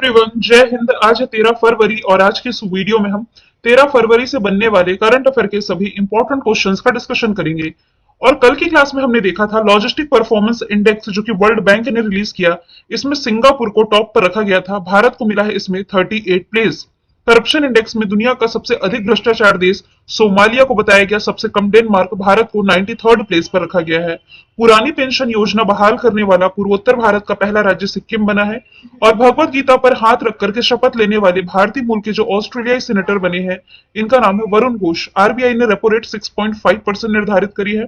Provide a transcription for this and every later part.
Everyone, जय हिंद। आज है 13 फरवरी और आज के इस वीडियो में हम 13 फरवरी से बनने वाले करंट अफेयर के सभी इंपॉर्टेंट क्वेश्चंस का डिस्कशन करेंगे। और कल की क्लास में हमने देखा था लॉजिस्टिक परफॉर्मेंस इंडेक्स जो कि वर्ल्ड बैंक ने रिलीज किया। इसमें सिंगापुर को टॉप पर रखा गया था, भारत को मिला है इसमें 38 प्लेस। करप्शन इंडेक्स में दुनिया का सबसे अधिक भ्रष्टाचार देश सोमालिया को बताया गया सबसे कम, डेनमार्क। भारत को 93rd प्लेस पर रखा गया है। पुरानी पेंशन योजना बहाल करने वाला पूर्वोत्तर भारत का पहला राज्य सिक्किम बना है। और भगवत गीता पर हाथ रख करके शपथ लेने वाले भारतीय मूल के जो ऑस्ट्रेलियाई सेनेटर बने हैं, इनका नाम है वरुण घोष। आरबीआई ने रेपो रेट 6.5% निर्धारित करी है।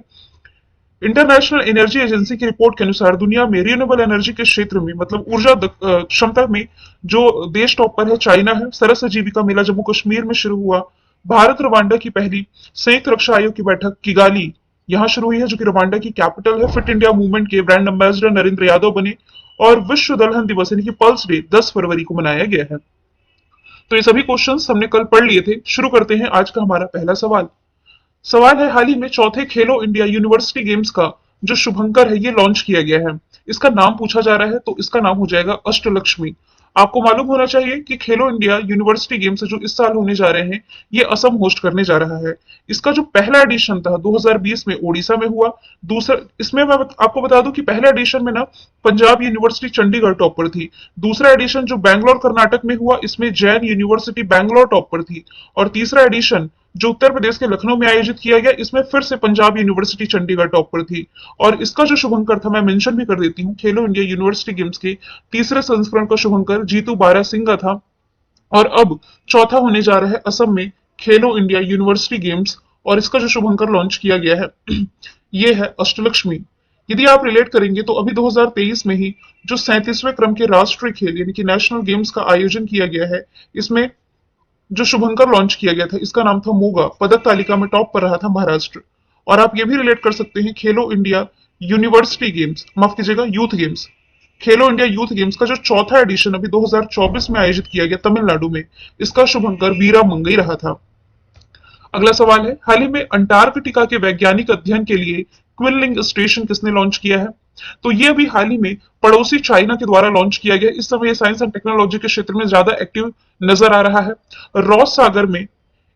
इंटरनेशनल एनर्जी एजेंसी की रिपोर्ट के अनुसार दुनिया में रिन्यूएबल एनर्जी के क्षेत्र में मतलब ऊर्जा क्षमता में जो देश टॉप पर है चाइना है। सरस आजीविका मेला जम्मू कश्मीर में शुरू हुआ। भारत रवांडा की पहली संयुक्त रक्षा आयोग की बैठक किगाली यहां शुरू हुई है, जो कि रवांडा की कैपिटल है। फिट इंडिया मूवमेंट के ब्रांड एम्बेसडर नरेंद्र यादव बने। और विश्व दलहन दिवस यानी कि पल्स डे 10 फरवरी को मनाया गया है। तो ये सभी क्वेश्चंस हमने कल पढ़ लिए थे। शुरू करते हैं आज का हमारा पहला सवाल। सवाल है, हाल ही में चौथे खेलो इंडिया यूनिवर्सिटी गेम्स का जो शुभंकर है ये लॉन्च किया गया है। इसका नाम पूछा जा रहा है तो इसका नाम हो जाएगा अष्टलक्ष्मी। आपको मालूम होना चाहिए कि खेलो इंडिया यूनिवर्सिटी गेम्स जो इस साल होने जा रहे हैं ये असम होस्ट करने जा रहा है। इसका जो पहला एडिशन था 2020 में ओडिशा में हुआ। दूसरा इसमें मैं आपको बता दूं कि पहले एडिशन में ना पंजाब यूनिवर्सिटी चंडीगढ़ टॉप पर थी। दूसरा एडिशन जो बैंगलोर कर्नाटक में हुआ इसमें जैन यूनिवर्सिटी बैंगलोर टॉप पर थी। और तीसरा एडिशन जो उत्तर प्रदेश के लखनऊ में आयोजित किया गया इसमें फिर से पंजाब यूनिवर्सिटी चंडीगढ़ टॉप पर थी। और इसका जो शुभंकर था मैं मेंशन भी कर देती हूँ, खेलो इंडिया यूनिवर्सिटी गेम्स के तीसरे संस्करण का शुभंकर जीतू बारासिंगा था। और अब चौथा होने जा रहा है असम में खेलो इंडिया यूनिवर्सिटी गेम्स और इसका जो शुभंकर लॉन्च किया गया है ये है अष्टलक्ष्मी। यदि आप रिलेट करेंगे तो अभी 2023 में ही जो 37वें क्रम के राष्ट्रीय खेल यानी कि नेशनल गेम्स का आयोजन किया गया है, इसमें जो शुभंकर लॉन्च किया गया था इसका नाम था मोगा। पदक तालिका में टॉप पर रहा था महाराष्ट्र। और आप ये भी रिलेट कर सकते हैं खेलो इंडिया यूनिवर्सिटी गेम्स, माफ कीजिएगा यूथ गेम्स, खेलो इंडिया यूथ गेम्स का जो चौथा एडिशन अभी 2024 में आयोजित किया गया तमिलनाडु में, इसका शुभंकर वीरा मंगई रहा था। अगला सवाल है, हाल ही में अंटार्कटिका के वैज्ञानिक अध्ययन के लिए क्विनलिंग स्टेशन किसने लॉन्च किया है? तो ये अभी हाल ही में पड़ोसी चाइना के द्वारा लॉन्च किया गया। इस समय साइंस एंड टेक्नोलॉजी के क्षेत्र में ज्यादा एक्टिव नजर आ रहा है। रॉस सागर में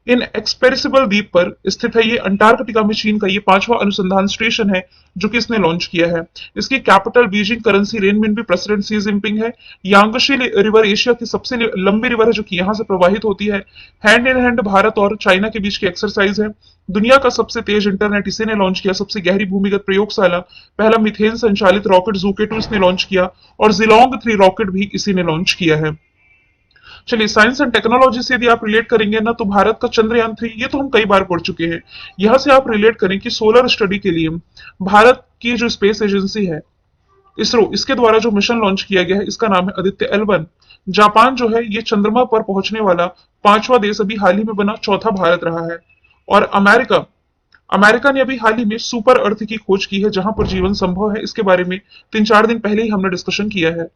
इन एक्सपेरिसिबल द्वीप पर स्थित है ये। अंटार्कटिका में चीन का ये 5वां अनुसंधान स्टेशन है जो कि इसने लॉन्च किया है। इसकी capital Beijing, currency renminbi, president Xi Jinping है। यांगशी रिवर एशिया की सबसे लंबी रिवर है जो कि यहां से प्रवाहित होती है। हैंड इन हैंड भारत और चाइना के बीच की एक्सरसाइज है। दुनिया का सबसे तेज इंटरनेट इसी ने लॉन्च किया। सबसे गहरी भूमिगत प्रयोगशाला, पहला मिथेन संचालित रॉकेट जूके 2 इसने लॉन्च किया। और जिलोंग 3 रॉकेट भी इसी ने लॉन्च किया है। चलिए, साइंस एंड टेक्नोलॉजी से यदि आप रिलेट करेंगे ना तो भारत का चंद्रयान 3 ये तो हम कई बार पढ़ चुके हैं। यहां से आप रिलेट करें कि सोलर स्टडी के लिए भारत की जो स्पेस एजेंसी है इसरो, इसके द्वारा जो मिशन लॉन्च किया गया है इसका नाम है आदित्य L1। जापान जो है ये चंद्रमा पर पहुंचने वाला 5वां देश अभी हाल ही में बना, चौथा भारत रहा है। और अमेरिका अमेरिका ने अभी हाल ही में सुपर अर्थ की खोज की है जहां पर जीवन संभव है। इसके बारे में 3-4 दिन पहले ही हमने डिस्कशन किया है।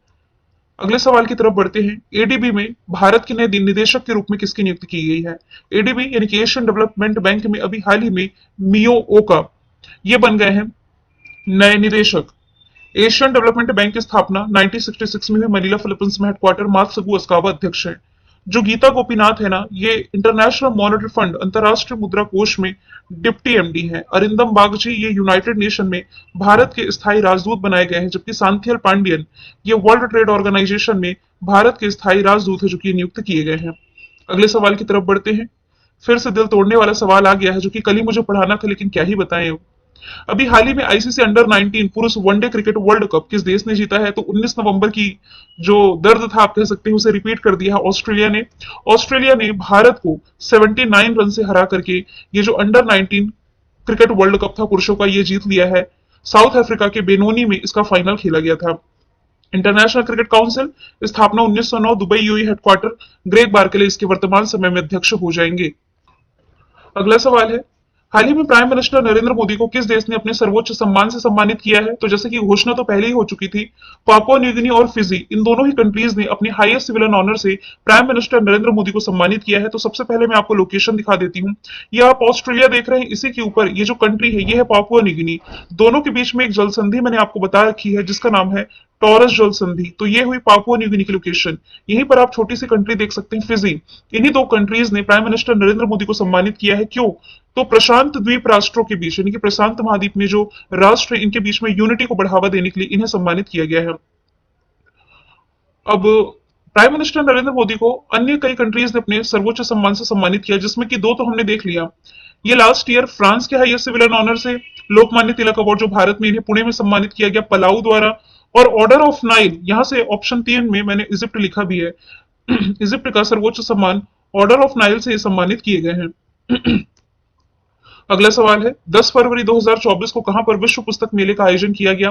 अगले सवाल की तरफ बढ़ते हैं। एडीबी में भारत के नए निदेशक के रूप में किसकी नियुक्ति की गई है? एडीबी यानी कि एशियन डेवलपमेंट बैंक में अभी हाल ही में मियो ओका ये बन गए हैं नए निदेशक। एशियन डेवलपमेंट बैंक की स्थापना 1966 में हुई। मनीला फिलीपींस में हेडक्वार्टर। मात्सुगु अस्कावा अध्यक्ष हैं। जो गीता गोपीनाथ है ना ये इंटरनेशनल मॉनेटरी फंड अंतरराष्ट्रीय मुद्रा कोष में डिप्टी एमडी हैं। अरिंदम बागची ये यूनाइटेड नेशन में भारत के स्थायी राजदूत बनाए गए हैं। जबकि सांथियल पांडियन ये वर्ल्ड ट्रेड ऑर्गेनाइजेशन में भारत के स्थायी राजदूत है जो कि नियुक्त किए गए हैं। अगले सवाल की तरफ बढ़ते हैं। फिर से दिल तोड़ने वाला सवाल आ गया है जो कि कल ही मुझे पढ़ाना था लेकिन क्या ही बताएं। अभी हाल ही में आईसीसी अंडर 19 पुरुष वनडे क्रिकेट वर्ल्ड कप किस देश ने जीता है? तो 19 नवंबर की जो दर्द था आप कह सकते हैं उसे रिपीट कर दिया है ऑस्ट्रेलिया ने। ऑस्ट्रेलिया ने भारत को 79 रन से हरा करके ये जो अंडर 19 क्रिकेट वर्ल्ड कप था पुरुषों का ये जीत लिया है। साउथ अफ्रीका के बेनोनी में इसका फाइनल खेला गया था। इंटरनेशनल क्रिकेट काउंसिल स्थापना 1909, Dubai UAE headquarter. Greg Barclay इसके वर्तमान समय में अध्यक्ष हो जाएंगे। अगला सवाल है, हाल ही में प्राइम मिनिस्टर नरेंद्र मोदी को किस देश ने अपने सर्वोच्च सम्मान से सम्मानित किया है? तो जैसे कि घोषणा तो पहले ही हो चुकी थी, पापुआ न्यू गिनी और फिजी इन दोनों ही कंट्रीज ने अपनी हाईएस्ट सिविलियन ऑनर से प्राइम मिनिस्टर नरेंद्र मोदी को सम्मानित किया है। तो सबसे पहले मैं आपको लोकेशन दिखा देती हूँ। ये आप ऑस्ट्रेलिया देख रहे हैं, इसी के ऊपर ये जो कंट्री है ये है पापुआ न्यू गिनी। दोनों के बीच में एक जल संधि मैंने आपको बता रखी है जिसका नाम है टॉरस जल संधि, तो ये हुई पापुआ न्यू गिनी की लोकेशन। यहीं पर आप छोटी सी कंट्री देख सकते हैं, फिजी। इन्हीं दो कंट्रीज ने प्राइम मिनिस्टर नरेंद्र मोदी को सम्मानित किया है। क्यों? तो प्रशांत द्वीप राष्ट्रों के बीच, यानी कि प्रशांत महाद्वीप में जो राष्ट्र, इनके बीच में यूनिटी को बढ़ावा देने के लिए इन्हें सम्मानित किया गया है। अब प्राइम मिनिस्टर नरेंद्र मोदी को अन्य कई कंट्रीज ने अपने सर्वोच्च सम्मान से सम्मानित किया, जिसमें कि दो तो हमने देख लिया। ये लास्ट ईयर फ्रांस के हाईएस्ट सिविलियन ऑनर से लोकमान्य तिलक अवार्ड, जो भारत में, इन्हें पुणे में सम्मानित किया गया पलाऊ द्वारा। और ऑर्डर ऑफ नाइल, यहां से ऑप्शन 3 में मैंने इजिप्ट लिखा भी है। इजिप्ट का सर्वोच्च सम्मान ऑर्डर ऑफ नाइल से सम्मानित किए गए हैं। अगला सवाल है, 10 फरवरी 2024 को कहां पर विश्व पुस्तक मेले का आयोजन किया गया?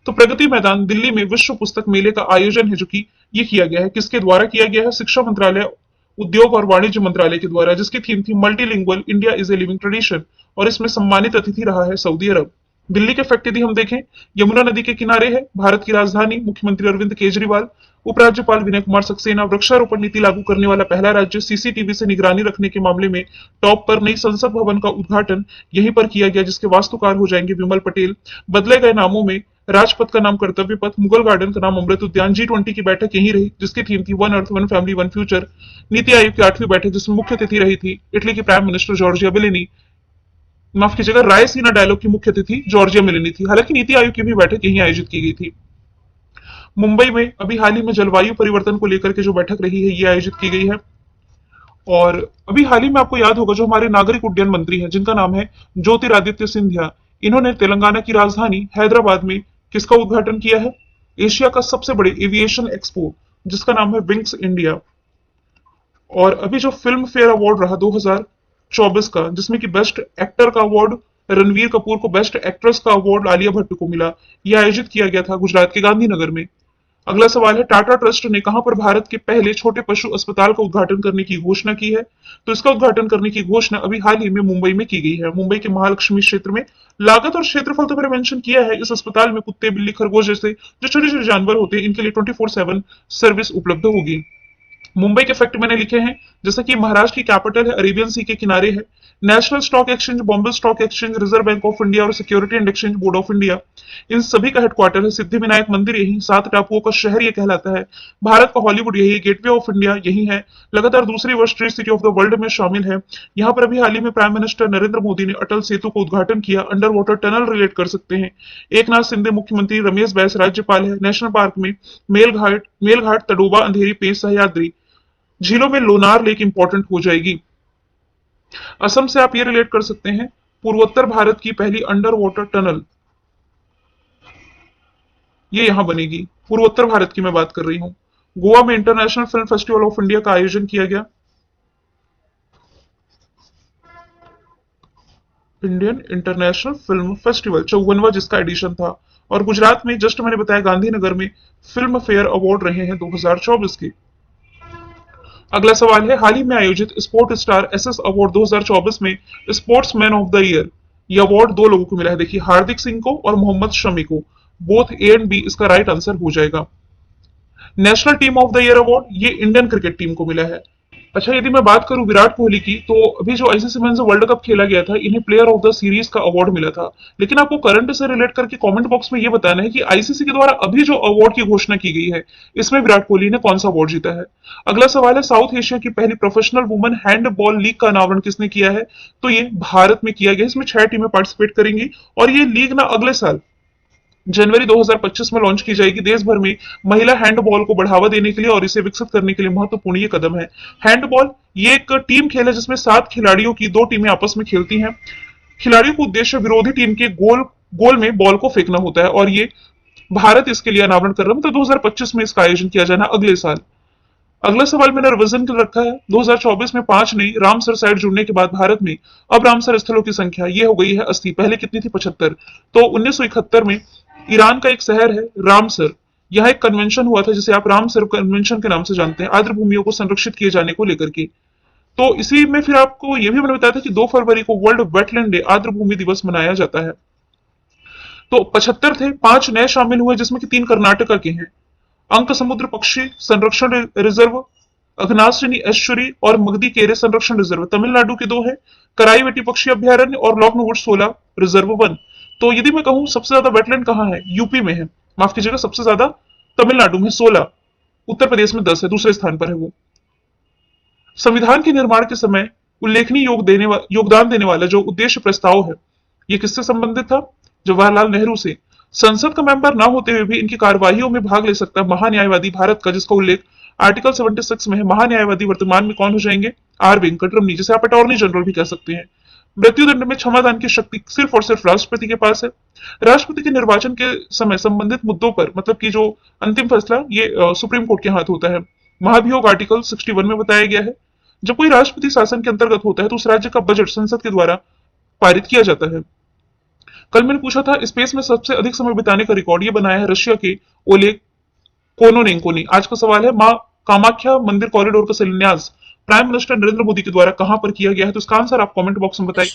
तो प्रगति मैदान दिल्ली में विश्व पुस्तक मेले का आयोजन है, जो कि ये किया गया है। किसके द्वारा किया गया है? शिक्षा मंत्रालय, उद्योग और वाणिज्य मंत्रालय के द्वारा, जिसकी थीम थी multilingual India is a living tradition. और इसमें सम्मानित अतिथि रहा है सऊदी अरब। दिल्ली के फैक्ट यदि हम देखें, यमुना नदी के किनारे है, भारत की राजधानी, मुख्यमंत्री अरविंद केजरीवाल, उपराज्यपाल विनय कुमार सक्सेना, वृक्षारोपण नीति लागू करने वाला पहला राज्य, सीसीटीवी से निगरानी रखने के मामले में टॉप पर, नई संसद भवन का उद्घाटन यहीं पर किया गया, जिसके वास्तुकार हो जाएंगे विमल पटेल। बदले गए नामों में राजपथ का नाम कर्तव्य पथ, मुगल गार्डन का नाम अमृत उद्यान। G20 की बैठक यहीं रही, जिसकी थीम थी one earth one family one future. NITI Aayog की 8वीं बैठक, जिसमें मुख्य अतिथि रही थी इटली की प्राइम मिनिस्टर जॉर्जिया मेलोनी। माफ कीजिएगा, रायसीना डायलॉग की मुख्य अतिथि जॉर्जिया मेलोनी थी। हालांकि नीति आयोग की भी बैठक यहीं आयोजित की गई थी। मुंबई में अभी हाल ही में जलवायु परिवर्तन को लेकर के जो बैठक रही है, ये आयोजित की गई है। और अभी हाल ही में आपको याद होगा, जो हमारे नागरिक उड्डयन मंत्री हैं, जिनका नाम है ज्योतिरादित्य सिंधिया, इन्होंने तेलंगाना की राजधानी हैदराबाद में किसका उद्घाटन किया है? एशिया का सबसे बड़े एविएशन एक्सपो, जिसका नाम है विंग्स इंडिया। और अभी जो फिल्म फेयर अवार्ड रहा 2024 का, जिसमें कि बेस्ट एक्टर का अवार्ड रणवीर कपूर को, बेस्ट एक्ट्रेस का अवार्ड आलिया भट्ट को मिला। यह आयोजित किया गया था गुजरात के गांधीनगर में। अगला सवाल है, टाटा ट्रस्ट ने कहां पर भारत के पहले छोटे पशु अस्पताल का उद्घाटन करने की घोषणा की है? तो इसका उद्घाटन करने की घोषणा अभी हाल ही में मुंबई में की गई है। मुंबई के महालक्ष्मी क्षेत्र में। लागत और क्षेत्रफल तो मैंने मेंशन किया है। इस अस्पताल में कुत्ते, बिल्ली, खरगोश जैसे जो छोटे छोटे जानवर होते हैं, इनके लिए 24/7 सर्विस उपलब्ध होगी। मुंबई के फैक्ट मैंने लिखे हैं, जैसा कि महाराष्ट्र की कैपिटल है, अरेबियन सी के किनारे है। National stock exchange, Bombay stock exchange, reserve bank of India और security and exchange board of India, इन सभी का हेडक्वार्टर है। सिद्धि विनायक मंदिर यही, 7 टापुओं का शहर ये कहलाता है। भारत का हॉलीवुड यही है, गेटवे ऑफ इंडिया यही है। लगातार दूसरी वर्ष tree city of the world में शामिल है। यहाँ पर अभी हाल ही में प्राइम मिनिस्टर नरेंद्र मोदी ने अटल सेतु का उद्घाटन किया। अंडर वाटर टनल रिलेट कर सकते हैं। एकनाथ शिंदे मुख्यमंत्री, रमेश बैस राज्यपाल है। नेशनल पार्क में मेलघाट, तडोबा, अंधेरी, पेंच, सह्याद्री। झीलों में लोनार लेक इंपॉर्टेंट हो जाएगी। असम से आप ये रिलेट कर सकते हैं, पूर्वोत्तर भारत की पहली अंडर वाटर टनल ये यहां बनेगी। पूर्वोत्तर भारत की मैं बात कर रही हूं। गोवा में international film festival of India का आयोजन किया गया। इंडियन इंटरनेशनल फिल्म फेस्टिवल 54वां जिसका एडिशन था। और गुजरात में जस्ट मैंने बताया गांधीनगर में फिल्म फेयर अवार्ड रहे हैं 2024 के। अगला सवाल है, हाल ही में आयोजित स्पोर्ट स्टार एसएस अवार्ड 2024 में स्पोर्ट्समैन ऑफ द ईयर ये अवार्ड दो लोगों को मिला है। देखिए, हार्दिक सिंह को और मोहम्मद शमी को। बोथ ए एंड बी इसका राइट आंसर हो जाएगा। National team of the year award ये इंडियन क्रिकेट टीम को मिला है। अच्छा, यदि मैं बात करूं विराट कोहली की, तो अभी जो आईसीसी मेंस वर्ल्ड कप खेला गया था, इन्हें प्लेयर ऑफ द सीरीज का अवार्ड मिला था। लेकिन आपको करंट से रिलेट करके कमेंट बॉक्स में यह बताना है कि आईसीसी के द्वारा अभी जो अवार्ड की घोषणा की गई है, इसमें विराट कोहली ने कौन सा अवार्ड जीता है। अगला सवाल है, साउथ एशिया की पहली प्रोफेशनल वुमेन हैंडबॉल लीग का अनावरण किसने किया है? तो ये भारत में किया गया। इसमें 6 टीमें पार्टिसिपेट करेंगी और ये लीग ना अगले साल जनवरी 2025 में लॉन्च की जाएगी। देश भर में महिला हैंडबॉल को बढ़ावा देने के लिए और इसे विकसित करने के लिए महत्वपूर्ण ये कदम है। हैंडबॉल ये एक टीम खेल है, जिसमें 7 खिलाड़ियों की 2 टीमें आपस में खेलती हैं। खिलाड़ियों का उद्देश्य विरोधी टीम के गोल में बॉल को फेंकना होता है। और ये भारत इसके लिए अनावरण कर रहा है, मतलब 2025 में इसका आयोजन किया जाना अगले साल। अगला सवाल मैंने रिवीजन कर रखा है। 2024 में 5 नई रामसर साइट जुड़ने के बाद भारत में अब रामसर स्थलों की संख्या ये हो गई है 80। पहले कितनी थी? 75। तो 1971 में ईरान का एक शहर है रामसर, यह एक कन्वेंशन हुआ था, जिसे आप रामसर कन्वेंशन के नाम से जानते हैं, आर्द्र भूमियों को संरक्षित किए जाने को लेकर के। तो इसी में फिर आपको यह भी मैंने बताया था कि 2 फरवरी को वर्ल्ड वेटलैंड डे, आर्द्र भूमि दिवस मनाया जाता है। तो 75 थे, 5 नए शामिल हुए, जिसमें कि 3 कर्नाटका के हैं। अंक समुद्र पक्षी संरक्षण रिजर्व, अघनाशिनी एस्चुरी और मगधी केरे संरक्षण रिजर्व तमिलनाडु के 2 है। कराईवेटी पक्षी अभ्यारण्य और लॉकनवुड 16 रिजर्व 1। तो यदि मैं कहूं सबसे ज्यादा वेटलैंड कहां है, यूपी में है। माफ कीजिएगा, सबसे ज्यादा तमिलनाडु में 16, उत्तर प्रदेश में 10 है, दूसरे स्थान पर है वो। संविधान के निर्माण के समय उल्लेखनीय योगदान देने वाला जो उद्देश्य प्रस्ताव है, ये किससे संबंधित था? जवाहरलाल नेहरू से। संसद का मेंबर ना होते हुए भी इनकी कार्यवाहियों में भाग ले सकता है महान्यायवादी भारत का, जिसका उल्लेख आर्टिकल 76 में है। महान्यायवादी वर्तमान में कौन हो जाएंगे? आर वेंकटरमनी, जिसे आप अटॉर्नी जनरल भी कह सकते हैं। मृत्युदंड में क्षमादान की शक्ति सिर्फ और सिर्फ राष्ट्रपति के पास है। राष्ट्रपति के निर्वाचन के समय संबंधित मुद्दों पर मतलब कि जो अंतिम फैसला ये सुप्रीम कोर्ट के हाथ होता है। महाभियोग आर्टिकल 61 में बताया गया है। जब कोई राष्ट्रपति शासन के अंतर्गत होता है तो उस राज्य का बजट संसद के द्वारा पारित किया जाता है। कल मैंने पूछा था स्पेस में सबसे अधिक समय बिताने का रिकॉर्ड ये बनाया है रशिया के ओलेग कोनोनेंको ने। आज का सवाल है मां कामाख्या मंदिर कॉरिडोर का शिलान्यास प्राइम मिनिस्टर नरेंद्र मोदी के द्वारा कहां पर किया गया है? तो इसका आंसर आप कमेंट बॉक्स में बताइए।